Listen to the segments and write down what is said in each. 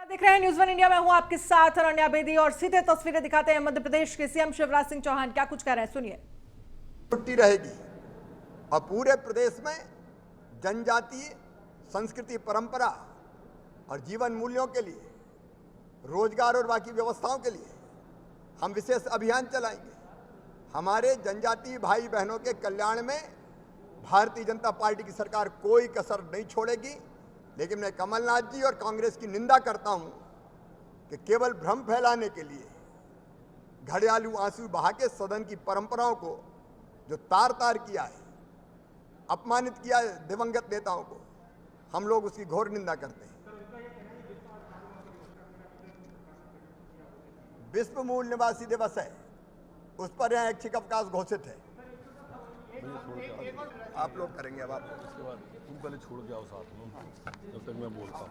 देख रहे हैं न्यूज़ वन इंडिया में हूं आपके साथ अनन्या बेदी और सीधे तस्वीरें दिखाते हैं मध्य प्रदेश के सीएम शिवराज सिंह चौहान क्या कुछ कह रहे हैं, सुनिए। छुट्टी रहेगी और पूरे प्रदेश में जनजातीय संस्कृति, परंपरा और जीवन मूल्यों के लिए, रोजगार और बाकी व्यवस्थाओं के लिए हम विशेष अभियान चलाएंगे। हमारे जनजातीय भाई बहनों के कल्याण में भारतीय जनता पार्टी की सरकार कोई कसर नहीं छोड़ेगी। लेकिन मैं कमलनाथ जी और कांग्रेस की निंदा करता हूं कि केवल भ्रम फैलाने के लिए घड़ियालू आंसू बहा के सदन की परंपराओं को जो तार तार किया है, अपमानित किया है दिवंगत नेताओं को, हम लोग उसकी घोर निंदा करते हैं। विश्व मूल निवासी दिवस है, उस पर यहाँ ऐच्छिक अवकाश घोषित है। आप लोग करेंगे अब, आप इसके बाद तुम पहले छोड़ के आओ साथ में, जब तक मैं बोलता हूँ।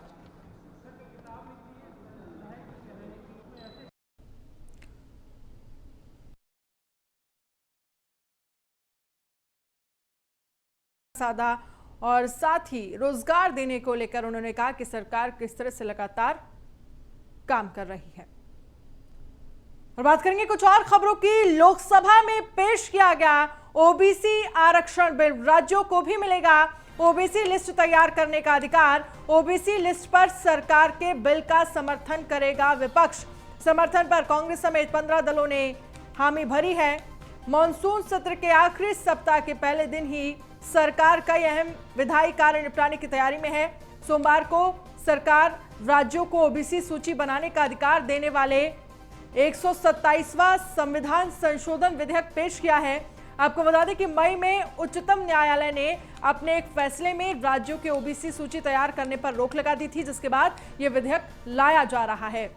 सादा और साथ ही रोजगार देने को लेकर उन्होंने कहा कि सरकार किस तरह से लगातार काम कर रही है। और बात करेंगे कुछ और खबरों की। लोकसभा में पेश किया गया ओबीसी आरक्षण बिल, राज्यों को भी मिलेगा ओबीसी लिस्ट तैयार करने का अधिकार। ओबीसी लिस्ट पर सरकार के बिल का समर्थन करेगा विपक्ष। समर्थन पर कांग्रेस समेत 15 दलों ने हामी भरी है। मॉनसून सत्र के आखिरी सप्ताह के पहले दिन ही सरकार कई अहम विधायी कार्य निपटाने की तैयारी में है। सोमवार को सरकार राज्यों को ओबीसी सूची बनाने का अधिकार देने वाले 127वां संविधान संशोधन विधेयक पेश किया है। आपको बता दें कि मई में उच्चतम न्यायालय ने अपने एक फैसले में राज्यों के ओबीसी सूची तैयार करने पर रोक लगा दी थी, जिसके बाद यह विधेयक लाया जा रहा है।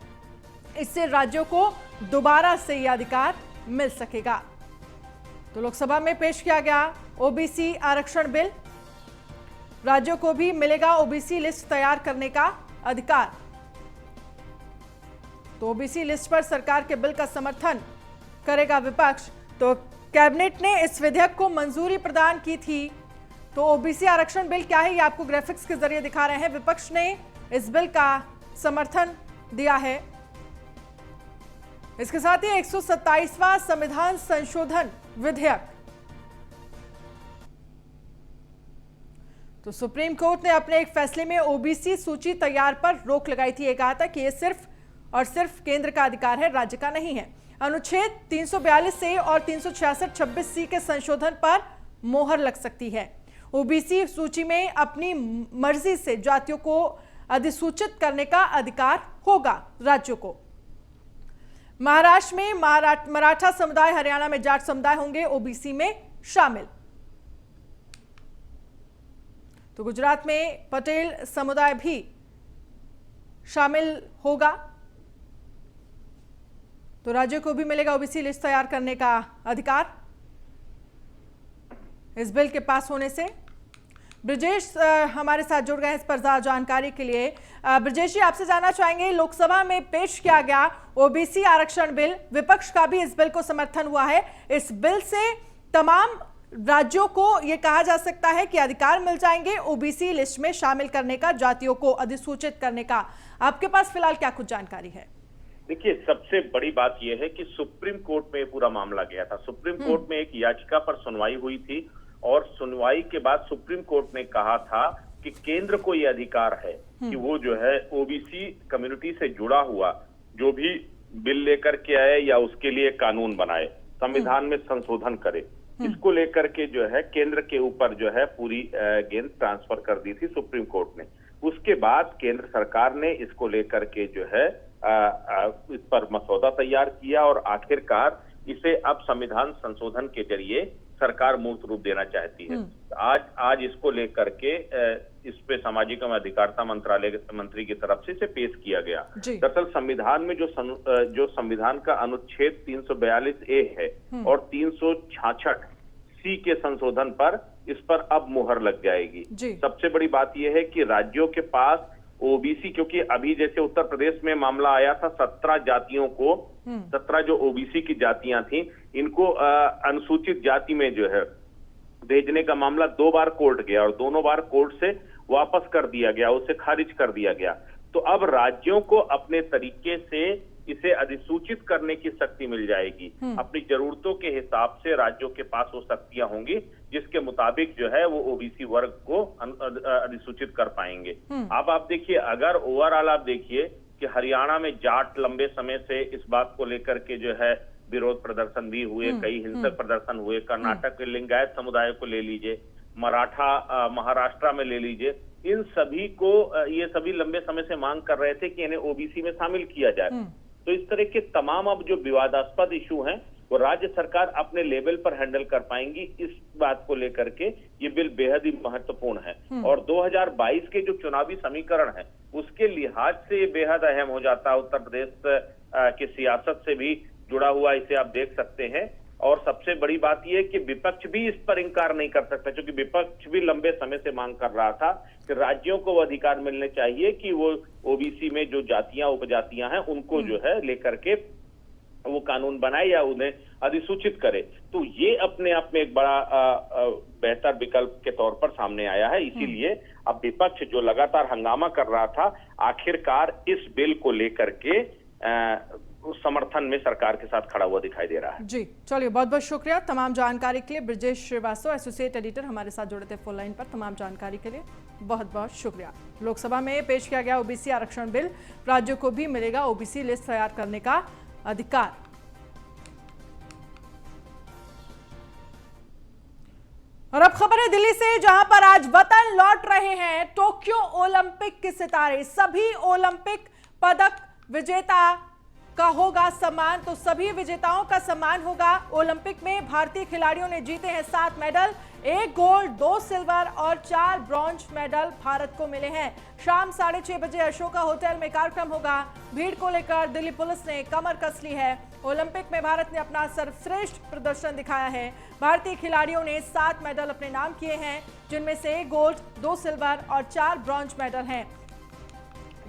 इससे राज्यों को दोबारा से यह अधिकार मिल सकेगा। तो लोकसभा में पेश किया गया ओबीसी आरक्षण बिल, राज्यों को भी मिलेगा ओबीसी लिस्ट तैयार करने का अधिकार। तो ओबीसी लिस्ट पर सरकार के बिल का समर्थन करेगा विपक्ष। तो कैबिनेट ने इस विधेयक को मंजूरी प्रदान की थी। तो ओबीसी आरक्षण बिल क्या है, ये आपको ग्राफिक्स के जरिए दिखा रहे हैं। विपक्ष ने इस बिल का समर्थन दिया है। इसके साथ ही 127वां संविधान संशोधन विधेयक। तो सुप्रीम कोर्ट ने अपने एक फैसले में ओबीसी सूची तैयार पर रोक लगाई थी। ये कहा था कि यह सिर्फ और सिर्फ केंद्र का अधिकार है, राज्य का नहीं है। अनुच्छेद 342 से और 366-26C के संशोधन पर मोहर लग सकती है। ओबीसी सूची में अपनी मर्जी से जातियों को अधिसूचित करने का अधिकार होगा राज्यों को। महाराष्ट्र में मराठा समुदाय, हरियाणा में जाट समुदाय होंगे ओबीसी में शामिल। तो गुजरात में पटेल समुदाय भी शामिल होगा। तो राज्यों को भी मिलेगा ओबीसी लिस्ट तैयार करने का अधिकार इस बिल के पास होने से। ब्रजेश हमारे साथ जुड़ गए हैं इस पर ज्यादा जानकारी के लिए। ब्रजेश जी, आपसे जानना चाहेंगे, लोकसभा में पेश किया गया ओबीसी आरक्षण बिल, विपक्ष का भी इस बिल को समर्थन हुआ है। इस बिल से तमाम राज्यों को यह कहा जा सकता है कि अधिकार मिल जाएंगे ओबीसी लिस्ट में शामिल करने का, जातियों को अधिसूचित करने का। आपके पास फिलहाल क्या कुछ जानकारी है? देखिए, सबसे बड़ी बात यह है कि सुप्रीम कोर्ट में पूरा मामला गया था। सुप्रीम कोर्ट में एक याचिका पर सुनवाई हुई थी और सुनवाई के बाद सुप्रीम कोर्ट ने कहा था कि केंद्र को यह अधिकार है कि वो जो है ओबीसी कम्युनिटी से जुड़ा हुआ जो भी बिल लेकर के आए या उसके लिए कानून बनाए, संविधान में संशोधन करे। इसको लेकर के जो है केंद्र के ऊपर जो है पूरी गेंद ट्रांसफर कर दी थी सुप्रीम कोर्ट ने। उसके बाद केंद्र सरकार ने इसको लेकर के जो है इस पर मसौदा तैयार किया और आखिरकार इसे अब संविधान संशोधन के जरिए सरकार मूर्त रूप देना चाहती है। आज इसको लेकर के इस पे सामाजिक एवं अधिकारिता मंत्रालय मंत्री की तरफ से इसे पेश किया गया। दरअसल संविधान में जो संविधान का अनुच्छेद 342A है और 366C के संशोधन पर इस पर अब मुहर लग जाएगी। सबसे बड़ी बात यह है कि राज्यों के पास ओबीसी, क्योंकि अभी जैसे उत्तर प्रदेश में मामला आया था 17 जातियों को, 17 जो ओबीसी की जातियां थी, इनको अनुसूचित जाति में जो है भेजने का मामला 2 बार कोर्ट गया और दोनों बार कोर्ट से वापस कर दिया गया, उसे खारिज कर दिया गया। तो अब राज्यों को अपने तरीके से इसे अधिसूचित करने की शक्ति मिल जाएगी। अपनी जरूरतों के हिसाब से राज्यों के पास वो शक्तियां होंगी जिसके मुताबिक जो है वो ओबीसी वर्ग को अधिसूचित कर पाएंगे। अब आप देखिए, अगर ओवरऑल आप देखिए कि हरियाणा में जाट लंबे समय से इस बात को लेकर के जो है विरोध प्रदर्शन भी हुए, कई हिंसक प्रदर्शन हुए। कर्नाटक के लिंगायत समुदाय को ले लीजिए, महाराष्ट्र में ले लीजिए, इन सभी को ये सभी लंबे समय से मांग कर रहे थे कि इन्हें ओबीसी में शामिल किया जाए। तो इस तरह के तमाम अब जो विवादास्पद इशू हैं वो राज्य सरकार अपने लेवल पर हैंडल कर पाएंगी। इस बात को लेकर के ये बिल बेहद ही महत्वपूर्ण है और 2022 के जो चुनावी समीकरण है उसके लिहाज से ये बेहद अहम हो जाता है। उत्तर प्रदेश की सियासत से भी जुड़ा हुआ इसे आप देख सकते हैं। और सबसे बड़ी बात यह कि विपक्ष भी इस पर इंकार नहीं कर सकता, क्योंकि विपक्ष भी लंबे समय से मांग कर रहा था कि राज्यों को वो अधिकार मिलने चाहिए कि वो ओबीसी में जो जातियां उपजातियां हैं उनको जो है लेकर के वो कानून बनाए या उन्हें अधिसूचित करे। तो ये अपने आप में एक बड़ा बेहतर विकल्प के तौर पर सामने आया है। इसीलिए अब विपक्ष जो लगातार हंगामा कर रहा था, आखिरकार इस बिल को लेकर के उस समर्थन में सरकार के साथ खड़ा हुआ दिखाई दे रहा है। जी चलिए, बहुत बहुत शुक्रिया तमाम जानकारी के लिए। ब्रजेश श्रीवास्तव, एसोसिएट एडिटर, हमारे साथ जुड़े थे फोन लाइन पर। तमाम जानकारी के लिए बहुत बहुत शुक्रिया। लोकसभा में पेश किया गया ओबीसी आरक्षण बिल, राज्यों को भी मिलेगा ओबीसी लिस्ट तैयार करने का अधिकार। और अब खबर है दिल्ली से, जहां पर आज वतन लौट रहे हैं टोक्यो ओलंपिक के सितारे। सभी ओलंपिक पदक विजेता का होगा सम्मान, तो सभी विजेताओं का सम्मान होगा। ओलंपिक में भारतीय खिलाड़ियों ने जीते हैं 7 मेडल, 1 गोल्ड, 2 सिल्वर और 4 ब्रॉन्ज मेडल भारत को मिले हैं। शाम 6:30 बजे अशोका होटल में कार्यक्रम होगा। भीड़ को लेकर दिल्ली पुलिस ने कमर कस ली है। ओलंपिक में भारत ने अपना सर्वश्रेष्ठ प्रदर्शन दिखाया है। भारतीय खिलाड़ियों ने 7 मेडल अपने नाम किए हैं, जिनमें से 1 गोल्ड, 2 सिल्वर और 4 ब्रॉन्ज मेडल हैं।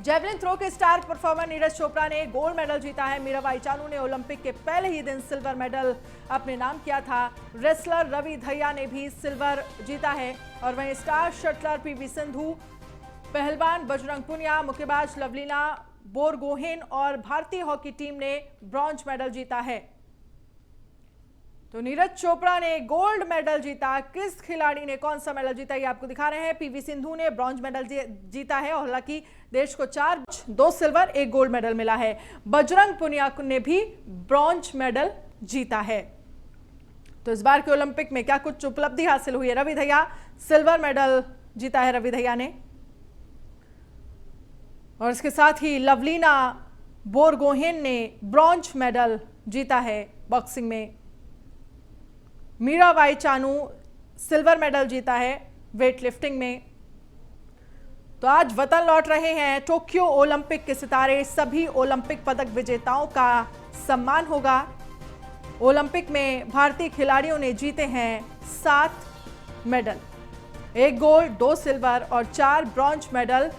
जेवलिन थ्रो के स्टार परफॉर्मर नीरज चोपड़ा ने गोल्ड मेडल जीता है। मीराबाई चानू ने ओलंपिक के पहले ही दिन सिल्वर मेडल अपने नाम किया था। रेसलर रवि दहिया ने भी सिल्वर जीता है। और वहीं स्टार शटलर पीवी सिंधु, पहलवान बजरंग पुनिया, मुक्केबाज लवलीना बोरगोहेन और भारतीय हॉकी टीम ने ब्रॉन्ज मेडल जीता है। तो नीरज चोपड़ा ने गोल्ड मेडल जीता। किस खिलाड़ी ने कौन सा मेडल जीता ये आपको दिखा रहे हैं। पीवी सिंधु ने ब्रॉन्ज मेडल जीता है और हालांकि देश को 4, 2 सिल्वर, 1 गोल्ड मेडल मिला है। बजरंग पुनिया ने भी ब्रॉन्ज मेडल जीता है। तो इस बार के ओलंपिक में क्या कुछ उपलब्धि हासिल हुई है। रवि दहिया सिल्वर मेडल जीता है रवि दहिया ने, और इसके साथ ही लवलीना बोरगोहेन ने ब्रॉन्ज मेडल जीता है बॉक्सिंग में। मीराबाई चानू सिल्वर मेडल जीता है वेट लिफ्टिंग में। तो आज वतन लौट रहे हैं टोक्यो ओलंपिक के सितारे। सभी ओलंपिक पदक विजेताओं का सम्मान होगा। ओलंपिक में भारतीय खिलाड़ियों ने जीते हैं 7 मेडल, 1 गोल्ड, 2 सिल्वर और 4 ब्रॉन्ज मेडल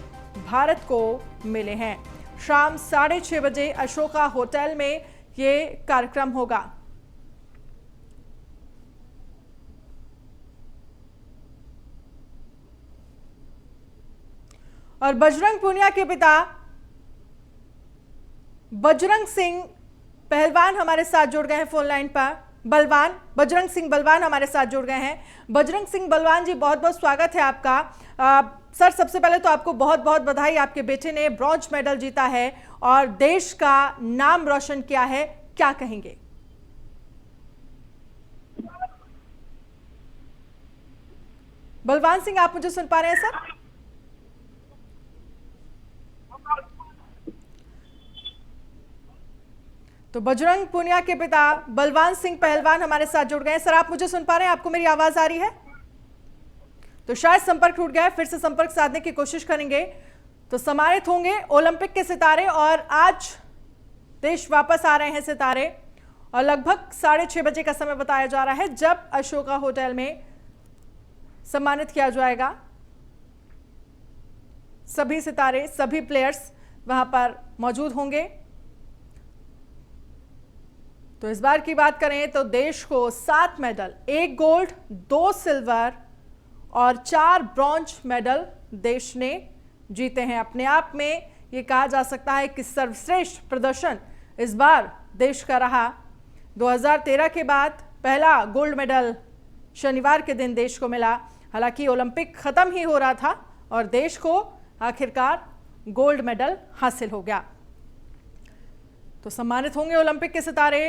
भारत को मिले हैं। शाम 6:30 बजे अशोका होटल में ये कार्यक्रम होगा। और बजरंग पुनिया के पिता बजरंग सिंह पहलवान हमारे साथ जुड़ गए हैं फोन लाइन पर। बजरंग सिंह बलवान हमारे साथ जुड़ गए हैं। बजरंग सिंह बलवान जी, बहुत बहुत स्वागत है आपका। सर, सबसे पहले तो आपको बहुत बहुत बधाई। आपके बेटे ने ब्रॉन्ज मेडल जीता है और देश का नाम रोशन किया है, क्या कहेंगे। बलवान सिंह, आप मुझे सुन पा रहे हैं सर? तो बजरंग पुनिया के पिता बलवान सिंह पहलवान हमारे साथ जुड़ गए हैं। सर, आप मुझे सुन पा रहे हैं? आपको मेरी आवाज आ रही है? तो शायद संपर्क टूट गया है, फिर से संपर्क साधने की कोशिश करेंगे। तो सम्मानित होंगे ओलंपिक के सितारे और आज देश वापस आ रहे हैं सितारे और लगभग 6:30 बजे का समय बताया जा रहा है जब अशोका होटल में सम्मानित किया जाएगा। सभी सितारे, सभी प्लेयर्स वहां पर मौजूद होंगे। तो इस बार की बात करें तो देश को 7 मेडल, 1 गोल्ड, 2 सिल्वर और 4 ब्रॉन्ज मेडल देश ने जीते हैं। अपने आप में ये कहा जा सकता है कि सर्वश्रेष्ठ प्रदर्शन इस बार देश का रहा। 2013 के बाद पहला गोल्ड मेडल शनिवार के दिन देश को मिला। हालांकि ओलंपिक खत्म ही हो रहा था और देश को आखिरकार गोल्ड मेडल हासिल हो गया। तो सम्मानित होंगे ओलंपिक के सितारे।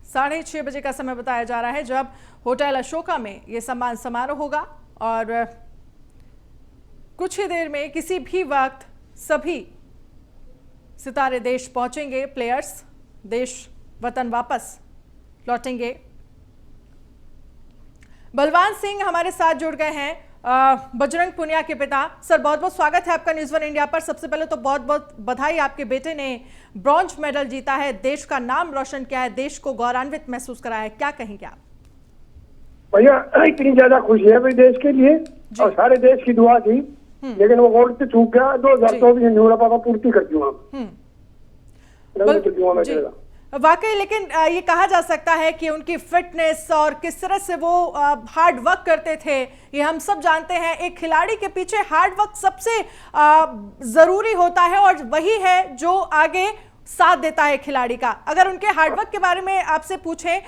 6:30 बजे का समय बताया जा रहा है जब होटल अशोका में यह सम्मान समारोह होगा और कुछ ही देर में किसी भी वक्त सभी सितारे देश पहुंचेंगे। प्लेयर्स देश वतन वापस लौटेंगे। बलवान सिंह हमारे साथ जुड़ गए हैं, बजरंग पुनिया के पिता। सर, बहुत बहुत स्वागत है आपका न्यूज़ 1 इंडिया पर। सबसे पहले तो बहुत बहुत बधाई, आपके बेटे ने ब्रॉन्ज मेडल जीता है, देश का नाम रोशन किया है, देश को गौरवान्वित महसूस कराया है। क्या कहेंगे आप? भैया इतनी ज्यादा खुशी है भाई देश के लिए और सारे देश की दुआ थी, लेकिन वो गोल्ड से चूक गया। 2024 में न्यूरा पापा पूर्ति कर दूंगा। वाकई, लेकिन ये कहा जा सकता है कि उनकी फिटनेस और किस तरह से वो हार्ड वर्क करते थे, ये हम सब जानते हैं। एक खिलाड़ी के पीछे हार्ड वर्क सबसे जरूरी होता है और वही है जो आगे साथ देता है खिलाड़ी का। अगर उनके हार्डवर्क के बारे में आपसे पूछें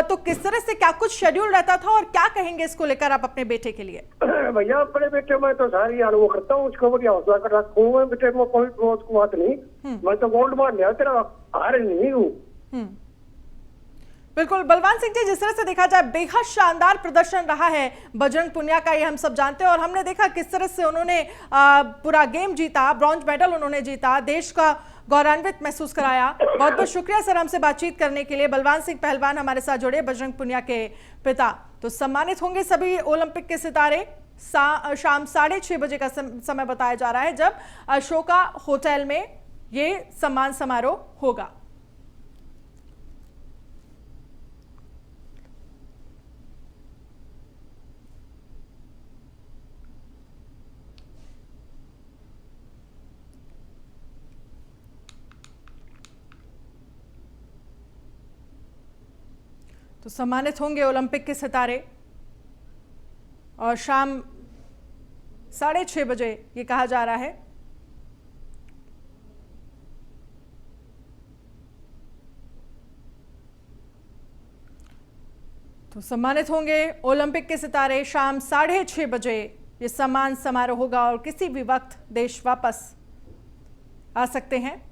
तो किस तरह से क्या कुछ शेड्यूल रहता था और क्या कहेंगे इसको लेकर आप अपने बेटे के लिए? भैया अपने बेटे में तो सारी यार वो करता हूँ, उसको बढ़िया हौसला कर रखूँ। बेटे में कोई बात नहीं, मैं तो गोल्ड मान लिया, तेरा हार नहीं हूँ। बिल्कुल बलवान सिंह जी, जिस तरह से देखा जाए बेहद शानदार प्रदर्शन रहा है बजरंग पुनिया का, ये हम सब जानते हैं और हमने देखा किस तरह से उन्होंने पूरा गेम जीता, ब्रॉन्ज मेडल उन्होंने जीता, देश का गौरवान्वित महसूस कराया। बहुत बहुत शुक्रिया सर हमसे बातचीत करने के लिए। बलवान सिंह पहलवान हमारे साथ जुड़े, बजरंग पुनिया के पिता। तो सम्मानित होंगे सभी ओलंपिक के सितारे। शाम 6:30 बजे का समय बताया जा रहा है जब अशोका होटल में ये सम्मान समारोह होगा। तो सम्मानित होंगे ओलंपिक के सितारे और शाम 6:30 बजे ये कहा जा रहा है। तो सम्मानित होंगे ओलंपिक के सितारे, शाम 6:30 बजे ये सम्मान समारोह होगा और किसी भी वक्त देश वापस आ सकते हैं।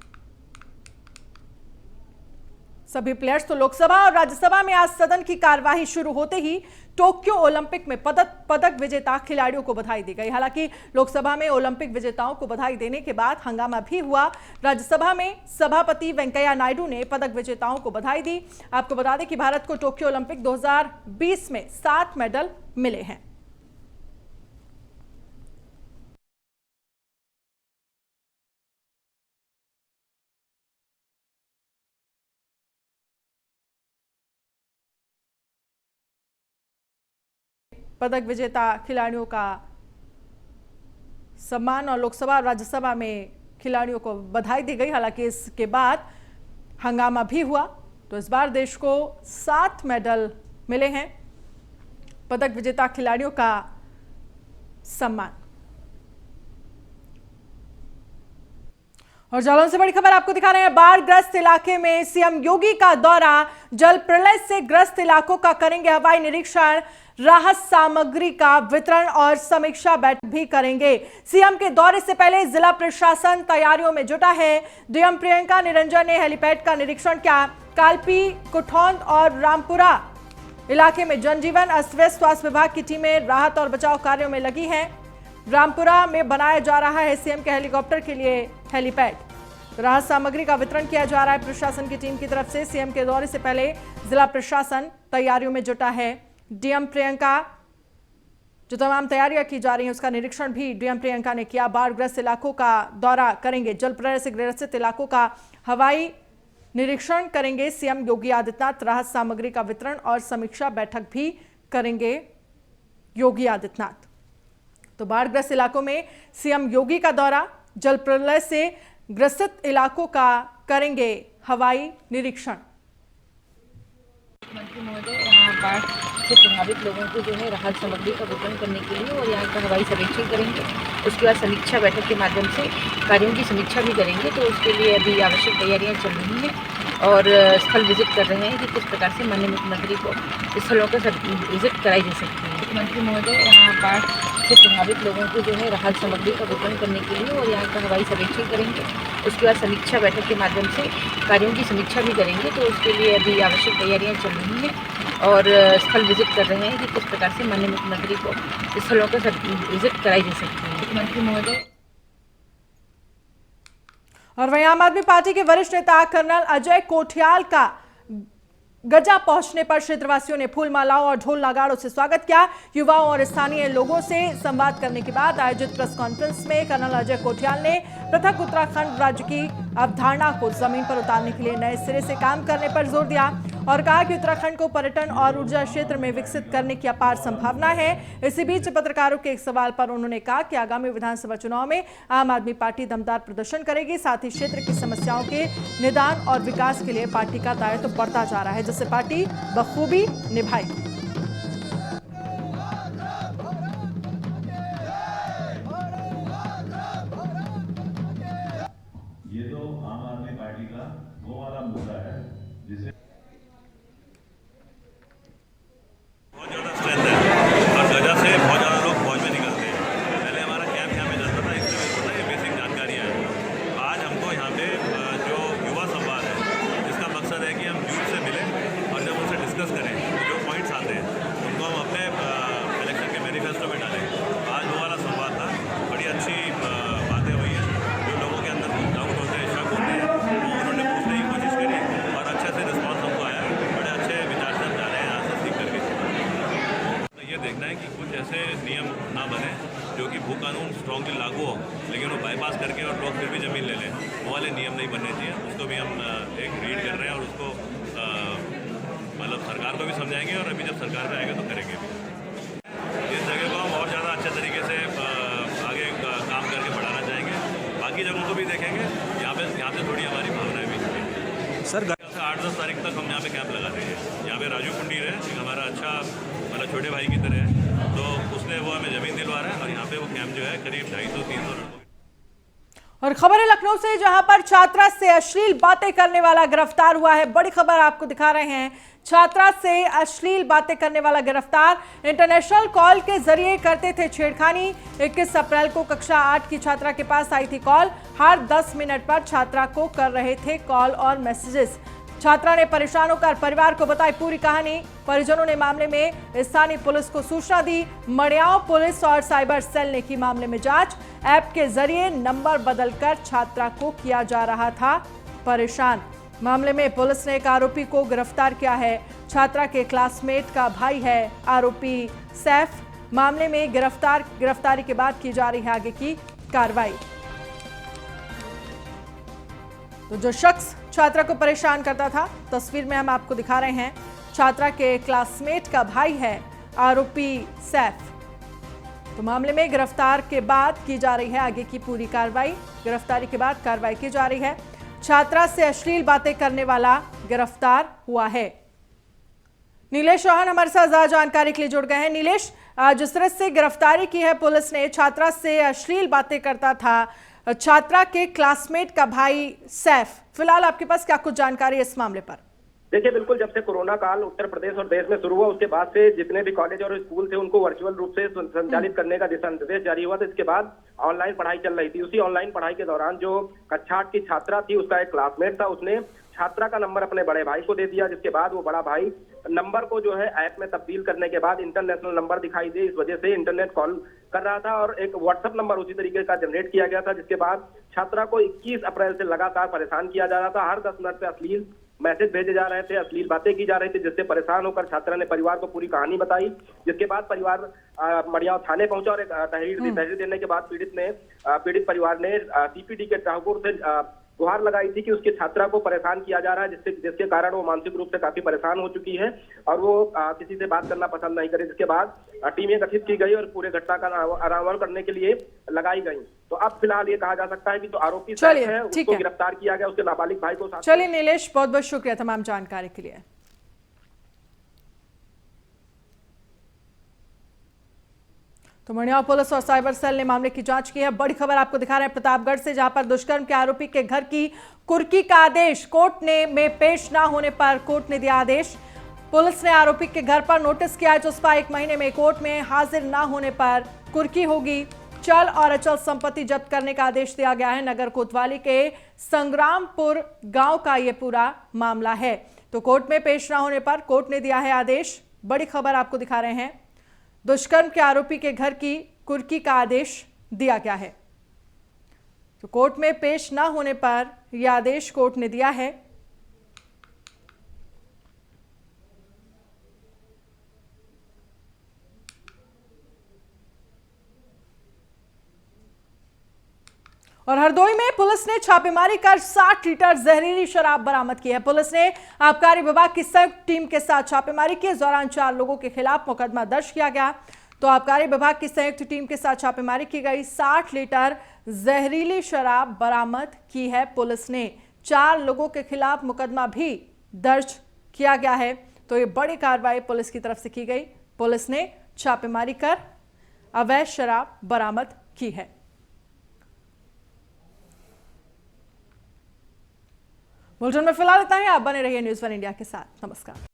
सभी प्लेयर्स तो लोकसभा और राज्यसभा में आज सदन की कार्यवाही शुरू होते ही टोक्यो ओलंपिक में पदक विजेता खिलाड़ियों को बधाई दी गई। हालांकि लोकसभा में ओलंपिक विजेताओं को बधाई देने के बाद हंगामा भी हुआ। राज्यसभा में सभापति वेंकैया नायडू ने पदक विजेताओं को बधाई दी। आपको बता दें कि भारत को टोक्यो ओलंपिक 2020 में 7 मेडल मिले हैं। पदक विजेता खिलाड़ियों का सम्मान और लोकसभा और राज्यसभा में खिलाड़ियों को बधाई दी गई। हालांकि इसके बाद हंगामा भी हुआ। तो इस बार देश को 7 मेडल मिले हैं। पदक विजेता खिलाड़ियों का सम्मान। और जालौन से बड़ी खबर आपको दिखा रहे हैं। बाढ़ ग्रस्त इलाके में सीएम योगी का दौरा, जल प्रलय से ग्रस्त इलाकों का करेंगे हवाई निरीक्षण, राहत सामग्री का वितरण और समीक्षा बैठक भी करेंगे। सीएम के दौरे से पहले जिला प्रशासन तैयारियों में जुटा है। डीएम प्रियंका निरंजन ने हेलीपैड का निरीक्षण किया। कालपी, कुठौंद और रामपुरा इलाके में जनजीवन अस्त व्यस्त, स्वास्थ्य विभाग की टीमें राहत और बचाव कार्यों में लगी हैं। रामपुरा में बनाया जा रहा है सीएम के हेलीकॉप्टर के लिए हेलीपैड। राहत सामग्री का वितरण किया जा रहा है प्रशासन की टीम की तरफ से। सीएम के दौरे से पहले जिला प्रशासन तैयारियों में जुटा है। डीएम प्रियंका, जो तमाम तैयारियां की जा रही हैं उसका निरीक्षण भी डीएम प्रियंका ने किया। बाढ़ग्रस्त इलाकों का दौरा करेंगे, जल प्रलय से ग्रसित इलाकों का हवाई निरीक्षण करेंगे सीएम योगी आदित्यनाथ। राहत सामग्री का वितरण और समीक्षा बैठक भी करेंगे योगी आदित्यनाथ। तो बाढ़ग्रस्त इलाकों में सीएम योगी का दौरा, जल प्रलय से ग्रसित इलाकों का करेंगे हवाई निरीक्षण। मंत्री महोदय, यहाँ बाढ़ से प्रभावित लोगों को जो है राहत सामग्री का वितरण करने के लिए और यहाँ का हवाई सर्वेक्षण करेंगे। उसके बाद समीक्षा बैठक के माध्यम से कार्यों की समीक्षा भी करेंगे। तो उसके लिए अभी आवश्यक तैयारियाँ चल रही हैं और स्थल विजिट कर रहे हैं कि किस प्रकार से माननीय मुख्यमंत्री को स्थलों का विजिट कराई जा सकती है। मुख्यमंत्री महोदय यहाँ बाढ़ से प्रभावित लोगों को जो है राहत सामग्री का वितरण करने के लिए और यहाँ का हवाई सर्वेक्षण करेंगे। उसके बाद समीक्षा बैठक के माध्यम से कार्यों की समीक्षा भी करेंगे। तो उसके लिए अभी आवश्यक तैयारियाँ चल रही हैं और स्थल विजिट कर रहे हैं कि किस प्रकार से माननीय मुख्यमंत्री को स्थलों का विजिट कराई जा सकती है। मुख्यमंत्री महोदय। और वहीं आम आदमी पार्टी के वरिष्ठ नेता कर्नल अजय कोठियाल का गजा पहुंचने पर क्षेत्रवासियों ने फूल मालाओं और ढोल नगाड़ों से स्वागत किया। युवाओं और स्थानीय लोगों से संवाद करने के बाद आयोजित प्रेस कॉन्फ्रेंस में कर्नल अजय कोठियाल ने पृथक उत्तराखंड राज्य की अवधारणा को जमीन पर उतारने के लिए नए सिरे से काम करने पर जोर दिया और कहा कि उत्तराखंड को पर्यटन और ऊर्जा क्षेत्र में विकसित करने की अपार संभावना है। इसी बीच पत्रकारों के एक सवाल पर उन्होंने कहा कि आगामी विधानसभा चुनाव में आम आदमी पार्टी दमदार प्रदर्शन करेगी। साथ ही क्षेत्र की समस्याओं के निदान और विकास के लिए पार्टी का दायित्व बढ़ता जा रहा है, जिसे पार्टी बखूबी निभाएगी। ये तो आम आदमी पार्टी का वो वाला मुद्दा है जिसे बहुत ज़्यादा स्ट्रेंथ है और गजा से बहुत ज़्यादा लोग फौज में निकलते हैं। पहले हमारा कैंप यहाँ पे चलता था, इसलिए मेरे को ना ये बेसिक जानकारियाँ हैं। आज हमको यहाँ पे जो युवा संवाद है, जिसका मकसद है कि हम यूथ से मिलें और जब उनसे डिस्कस करें तो जो पॉइंट्स आते हैं उनको हम अपने इलेक्शन के मैनिफेस्टो में डालें। आज वो वाला संवाद था, बड़ी अच्छी बातें हुई हैं। जो लोगों के अंदर डाउट होते हैं, शक होते हैं, वो उन्होंने पूछने की कोशिश करी और अच्छे से रिस्पॉन्स हमको आया। बड़े अच्छे विचार से हम जा रहे हैं यहाँ से सीख करके। तो ये देखना है कि कुछ ऐसे नियम ना बने जो कि भू कानून स्ट्रांगली लागू हो, लेकिन वो बाईपास करके और लोग फिर भी ज़मीन ले लें। वो वाले नियम नहीं बनने चाहिए। उसको भी हम एक रीड कर रहे हैं और उसको मतलब सरकार को भी समझाएंगे और अभी जब सरकार में आएगा तो करेंगे भी। इस जगह को हम और ज़्यादा अच्छे तरीके से आगे काम करके बढ़ाना चाहेंगे। बाकी जगहों को भी देखेंगे। यहाँ पे थोड़ी हमारी भावनाएं भी सर 8-10 तारीख तक हम यहाँ पे कैंप लगा रहे हैं। यहाँ पे राजू कुंडीर है, एक हमारा अच्छा मतलब छोटे भाई की तरह है, तो उसने वो हमें ज़मीन दिलवा रहा है और यहाँ पे वो कैंप जो है करीब 250-300। और खबर है लखनऊ से, जहां पर छात्रा से अश्लील बातें करने वाला गिरफ्तार हुआ है। बड़ी खबर आपको दिखा रहे हैं। छात्रा से अश्लील बातें करने वाला गिरफ्तार। इंटरनेशनल कॉल के जरिए करते थे छेड़खानी। 21 अप्रैल को कक्षा 8 की छात्रा के पास आई थी कॉल। हर 10 मिनट पर छात्रा को कर रहे थे कॉल और मैसेजेस। छात्रा ने परेशान होकर परिवार को बताई पूरी कहानी। परिजनों ने मामले में स्थानीय पुलिस को सूचना दी। मडियाओं पुलिस और साइबर सेल ने की मामले में जांच। ऐप के जरिए नंबर बदलकर छात्रा को किया जा रहा था परेशान। मामले में पुलिस ने एक आरोपी को गिरफ्तार किया है। छात्रा के क्लासमेट का भाई है आरोपी सैफ। मामले में गिरफ्तारी के बाद की जा रही है आगे की कार्रवाई। तो जो शख्स छात्रा को परेशान करता था, तस्वीर में हम आपको दिखा रहे हैं, छात्रा के क्लासमेट का भाई है आरोपी सैफ। तो मामले में गिरफ्तार के बाद की जा रही है आगे की पूरी कार्रवाई। गिरफ्तारी के बाद कार्रवाई की जा रही है। छात्रा से अश्लील बातें करने वाला गिरफ्तार हुआ है। नीलेश चौहान हमारे साथ ज्यादा जानकारी के लिए जुड़ गए हैं। नीलेश, जिस तरह से गिरफ्तारी की है पुलिस ने, छात्रा से अश्लील बातें करता था छात्रा के क्लासमेट का भाई सैफ, फिलहाल आपके पास क्या कुछ जानकारी है इस मामले पर? देखिए, बिल्कुल जब से कोरोना काल उत्तर प्रदेश और देश में शुरू हुआ, उसके बाद से जितने भी कॉलेज और स्कूल थे उनको वर्चुअल रूप से संचालित करने का दिशा निर्देश जारी हुआ था। इसके बाद ऑनलाइन पढ़ाई चल रही थी। उसी ऑनलाइन पढ़ाई के दौरान जो कक्षा 8 की छात्रा थी, उसका एक क्लासमेट था, उसने छात्रा का नंबर अपने बड़े भाई को दे दिया, जिसके बाद वो बड़ा भाई नंबर को जो है ऐप में तब्दील करने के बाद इंटरनेशनल नंबर दिखाई दे, इस वजह से इंटरनेट कॉल कर रहा था और एक व्हाट्सएप नंबर उसी तरीके का जनरेट किया गया था, जिसके बाद छात्रा को 21 अप्रैल से लगातार परेशान किया जा रहा था। हर 10 मिनट पे अश्लील मैसेज भेजे जा रहे थे, अश्लील बातें की जा रही थी, जिससे परेशान होकर छात्रा ने परिवार को पूरी कहानी बताई। जिसके बाद परिवार मडियाओं थाने पहुंचा और एक तहरीर दी। तहरीर देने के बाद पीड़ित परिवार ने सीपीडी के ठाकुर से गुहार लगाई थी कि उसकी छात्रा को परेशान किया जा रहा है, जिसके कारण वो मानसिक रूप से काफी परेशान हो चुकी है और वो किसी से बात करना पसंद नहीं करे। जिसके बाद टीमें गठित की गई और पूरे घटना का अनावरण करने के लिए लगाई गई। तो अब फिलहाल ये कहा जा सकता है कि जो आरोपी है उसको गिरफ्तार किया गया, उसके नाबालिग भाई को। चलिए नीलेश, बहुत बहुत शुक्रिया तमाम जानकारी के लिए। तो मणियार पुलिस और साइबर सेल ने मामले की जांच की है। बड़ी खबर आपको दिखा रहे हैं प्रतापगढ़ से, जहां पर दुष्कर्म के आरोपी के घर की कुर्की का आदेश कोर्ट ने में पेश ना होने पर कोर्ट ने दिया आदेश। पुलिस ने आरोपी के घर पर नोटिस किया जिसका 1 महीने में कोर्ट में हाजिर ना होने पर कुर्की होगी। चल और अचल संपत्ति जब्त करने का आदेश दिया गया है। नगर कोतवाली के संग्रामपुर गांव का यह पूरा मामला है। तो कोर्ट में पेश ना होने पर कोर्ट ने दिया है आदेश। बड़ी खबर आपको दिखा रहे हैं, दुष्कर्म के आरोपी के घर की कुर्की का आदेश दिया गया है। तो कोर्ट में पेश ना होने पर यह आदेश कोर्ट ने दिया है। और हरदोई में पुलिस ने छापेमारी कर 60 लीटर जहरीली शराब बरामद की है। पुलिस ने आबकारी विभाग की संयुक्त टीम के साथ छापेमारी की। इस दौरान 4 लोगों के खिलाफ मुकदमा दर्ज किया गया। तो आबकारी विभाग की संयुक्त टीम के साथ छापेमारी की गई। 60 लीटर जहरीली शराब बरामद की है पुलिस ने। 4 लोगों के खिलाफ मुकदमा भी दर्ज किया गया है। तो ये बड़ी कार्रवाई पुलिस की तरफ से की गई। पुलिस ने छापेमारी कर अवैध शराब बरामद की है। बुलेटिन में फिलहाल इतना ही। आप बने रहिए न्यूज़ 1 इंडिया के साथ। नमस्कार।